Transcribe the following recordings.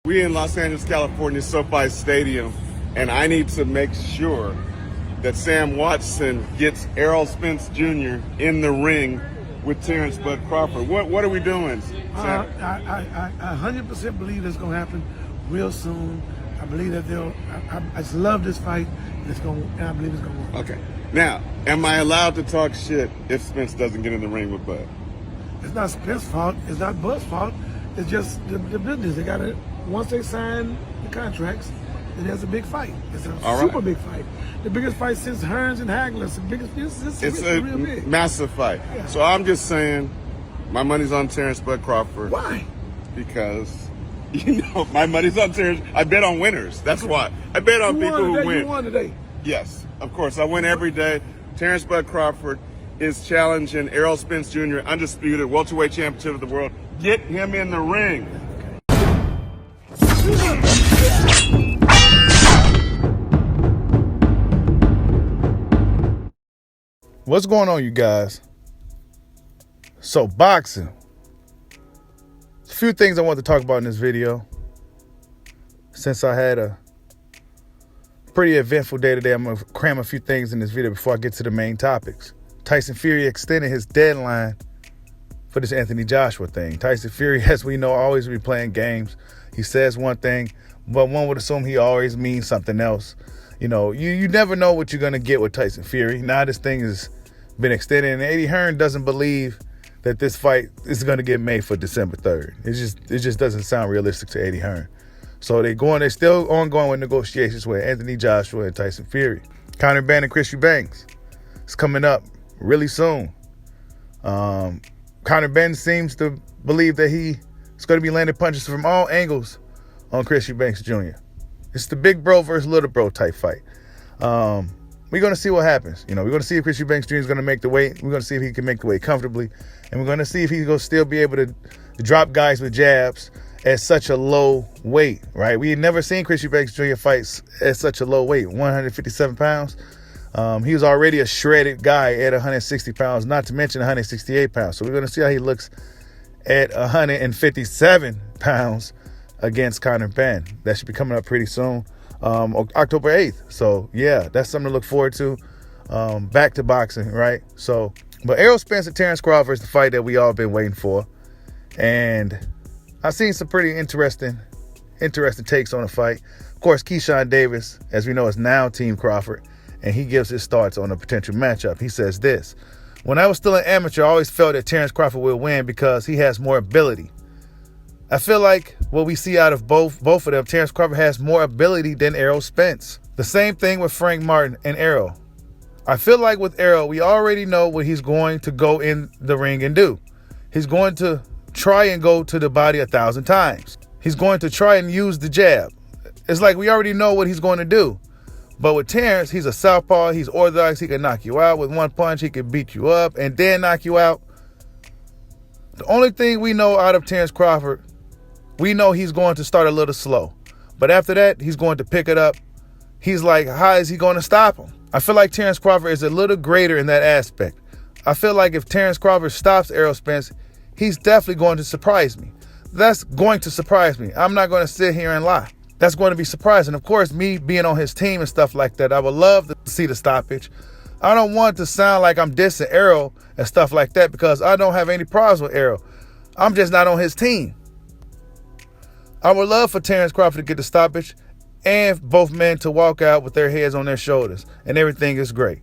We in Los Angeles, California, SoFi Stadium, and I need to make sure that Sam Watson gets Errol Spence Jr. in the ring with Terrence Bud Crawford. What are we doing, Sam? I 100% believe it's going to happen real soon. I believe that I just love this fight. And I believe it's going to work. Okay. Now, am I allowed to talk shit if Spence doesn't get in the ring with Bud? It's not Spence's fault. It's not Bud's fault. It's just the business. They got to, once they sign the contracts, then there's a big fight. It's a super big fight. The biggest fight since Hearns and Hagler. It's the biggest. It's a real big. Massive fight. Yeah. So I'm just saying, my money's on Terrence Bud Crawford. Why? Because, my money's on Terrence. I bet on winners. That's why. I bet on people who win. You won today. Yes, of course. I win every day. Terrence Bud Crawford is challenging Errol Spence Jr., undisputed welterweight championship of the world. Get him in the ring. What's going on, you guys? So, boxing. There's a few things I want to talk about in this video. Since I had a pretty eventful day today, I'm going to cram a few things in this video before I get to the main topics. Tyson Fury extended his deadline for this Anthony Joshua thing. Tyson Fury, as we know, always be playing games. He says one thing, but one would assume he always means something else. You never know what you're going to get with Tyson Fury. Now this thing has been extended, and Eddie Hearn doesn't believe that this fight is going to get made for December 3rd. It just doesn't sound realistic to Eddie Hearn. So they're still ongoing with negotiations with Anthony Joshua and Tyson Fury. Conor Benn and Chris Eubanks is coming up really soon. Conor Benn seems to believe that he is going to be landing punches from all angles on Chris Eubanks Jr. It's the big bro versus little bro type fight. We're going to see what happens. We're going to see if Chris Eubanks Jr. is going to make the weight. We're going to see if he can make the weight comfortably. And we're going to see if he's going to still be able to drop guys with jabs at such a low weight, right? We had never seen Chris Eubanks Jr. fights at such a low weight, 157 pounds. He was already a shredded guy at 160 pounds, not to mention 168 pounds. So we're going to see how he looks at 157 pounds against Conor Benn. That should be coming up pretty soon, October 8th. So, yeah, that's something to look forward to. Back to boxing, right? So, but Errol Spence and Terrence Crawford is the fight that we all been waiting for. And I've seen some pretty interesting takes on the fight. Of course, Keyshawn Davis, as we know, is now Team Crawford, and he gives his thoughts on a potential matchup. He says this: "When I was still an amateur, I always felt that Terrence Crawford will win because he has more ability. I feel like what we see out of both of them, Terrence Crawford has more ability than Errol Spence. The same thing with Frank Martin and Errol. I feel like with Errol, we already know what he's going to go in the ring and do. He's going to try and go to the body 1,000 times. He's going to try and use the jab. It's like we already know what he's going to do. But with Terrence, he's a southpaw. He's orthodox. He can knock you out with one punch. He can beat you up and then knock you out. The only thing we know out of Terrence Crawford, we know he's going to start a little slow. But after that, he's going to pick it up. He's like, how is he going to stop him? I feel like Terrence Crawford is a little greater in that aspect. I feel like if Terrence Crawford stops Errol Spence, he's definitely going to surprise me. That's going to surprise me. I'm not going to sit here and lie. That's going to be surprising. Of course, me being on his team and stuff like that, I would love to see the stoppage. I don't want to sound like I'm dissing Errol and stuff like that because I don't have any problems with Errol. I'm just not on his team. I would love for Terrence Crawford to get the stoppage and both men to walk out with their heads on their shoulders and everything is great.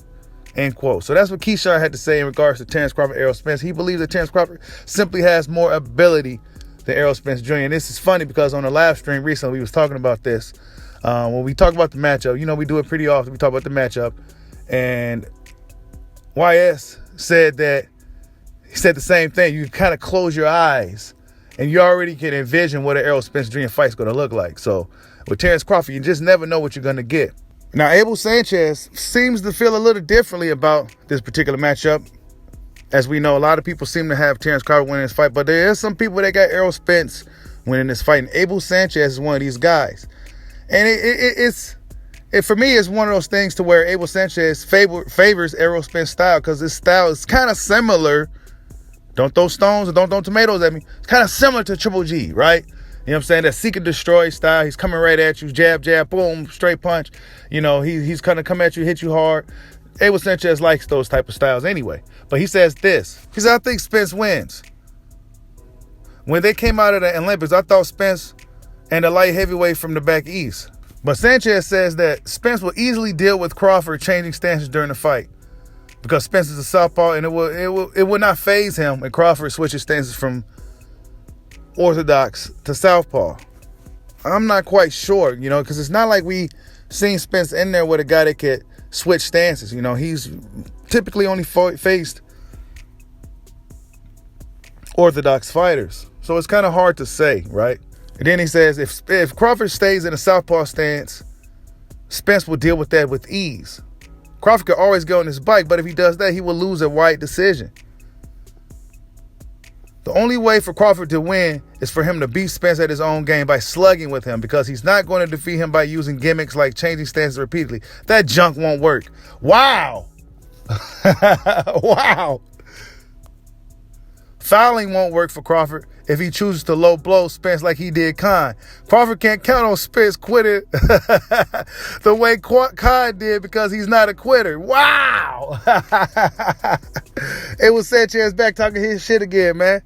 End quote. So that's what Keyshawn had to say in regards to Terrence Crawford and Errol Spence. He believes that Terrence Crawford simply has more ability than Errol Spence Jr. And this is funny because on the live stream recently, we was talking about this. When we talk about the matchup, we do it pretty often. We talk about the matchup. And YS said the same thing. You kind of close your eyes and you already can envision what an Errol Spence Jr. fight is going to look like. So with Terrence Crawford, you just never know what you're going to get. Now, Abel Sanchez seems to feel a little differently about this particular matchup. As we know, a lot of people seem to have Terrence Crawford winning this fight, but there is some people that got Errol Spence winning this fight, and Abel Sanchez is one of these guys. And for me, it's one of those things to where Abel Sanchez favors Errol Spence style because his style is kind of similar. Don't throw stones or don't throw tomatoes at me. It's kind of similar to Triple G, right? You know what I'm saying? That seek and destroy style. He's coming right at you. Jab, jab, boom, straight punch. You know, he's going to come at you, hit you hard. Abel Sanchez likes those type of styles anyway. But he says this. He said, I think Spence wins. When they came out of the Olympics, I thought Spence and the light heavyweight from the back east. But Sanchez says that Spence will easily deal with Crawford changing stances during the fight. Because Spence is a southpaw, and it will not faze him when Crawford switches stances from orthodox to southpaw. I'm not quite sure, you know, because it's not like we seen Spence in there with a guy that could switch stances. You know, he's typically only faced orthodox fighters. So it's kind of hard to say, right? And then he says if Crawford stays in a southpaw stance, Spence will deal with that with ease. Crawford could always go on his bike, but if he does that, he will lose a wide decision. The only way for Crawford to win is for him to beat Spence at his own game by slugging with him, because he's not going to defeat him by using gimmicks like changing stances repeatedly. That junk won't work. Wow. Wow. Fouling won't work for Crawford if he chooses to low blow Spence like he did Khan. Crawford can't count on Spence quitting the way Khan did, because he's not a quitter. Wow. It was Sanchez back talking his shit again, man.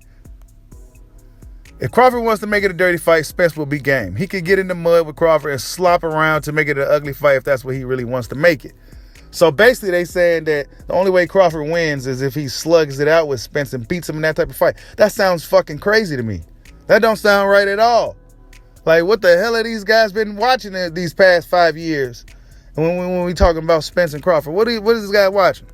If Crawford wants to make it a dirty fight, Spence will be game. He could get in the mud with Crawford and slop around to make it an ugly fight if that's what he really wants to make it. So basically they saying that the only way Crawford wins is if he slugs it out with Spence and beats him in that type of fight. That sounds fucking crazy to me. That don't sound right at all. Like, what the hell have these guys been watching these past 5 years? And when we talking about Spence and Crawford, what is this guy watching?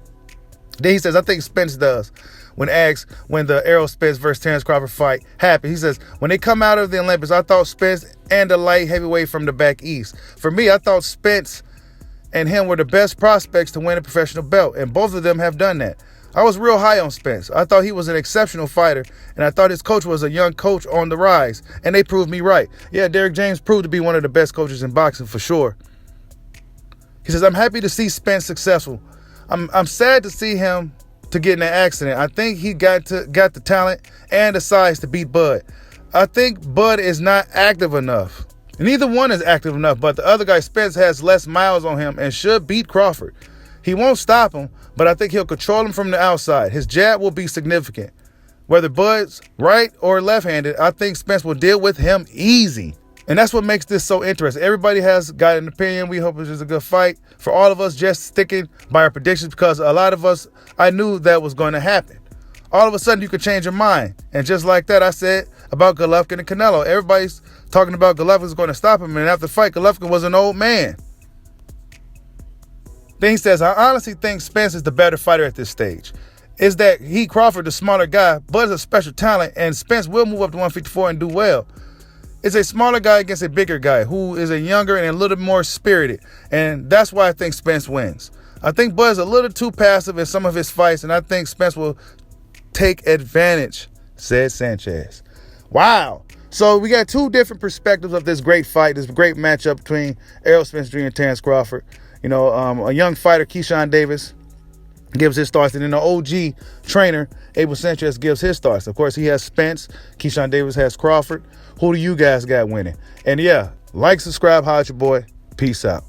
Then he says, I think Spence does. When asked when the Errol Spence versus Terrence Crawford fight happened, he says, when they come out of the Olympics, I thought Spence and the light heavyweight from the back east. For me, I thought Spence and him were the best prospects to win a professional belt, and both of them have done that. I was real high on Spence. I thought he was an exceptional fighter, and I thought his coach was a young coach on the rise, and they proved me right. Yeah, Derrick James proved to be one of the best coaches in boxing for sure. He says, I'm happy to see Spence successful. I'm sad to see him to get in an accident. I think he got the talent and the size to beat Bud. I think Bud is not active enough. Neither one is active enough, but the other guy, Spence, has less miles on him and should beat Crawford. He won't stop him, but I think he'll control him from the outside. His jab will be significant. Whether Bud's right or left-handed, I think Spence will deal with him easy. And that's what makes this so interesting. Everybody has got an opinion. We hope it's a good fight. For all of us, just sticking by our predictions, because a lot of us, I knew that was going to happen. All of a sudden, you could change your mind. And just like that, I said about Golovkin and Canelo. Everybody's talking about Golovkin's going to stop him. And after the fight, Golovkin was an old man. Then he says, I honestly think Spence is the better fighter at this stage. Is that Crawford, the smaller guy, Bud's a special talent, and Spence will move up to 154 and do well. It's a smaller guy against a bigger guy who is a younger and a little more spirited. And that's why I think Spence wins. I think Bud's a little too passive in some of his fights, and I think Spence will take advantage, said Sanchez. Wow. So we got two different perspectives of this great fight, this great matchup between Errol Spence Jr. and Terrence Crawford. You know, a young fighter, Keyshawn Davis, gives his thoughts, and then the OG trainer, Abel Sanchez, gives his thoughts. Of course, he has Spence. Keyshawn Davis has Crawford. Who do you guys got winning? And yeah, like, subscribe, holla at your boy. Peace out.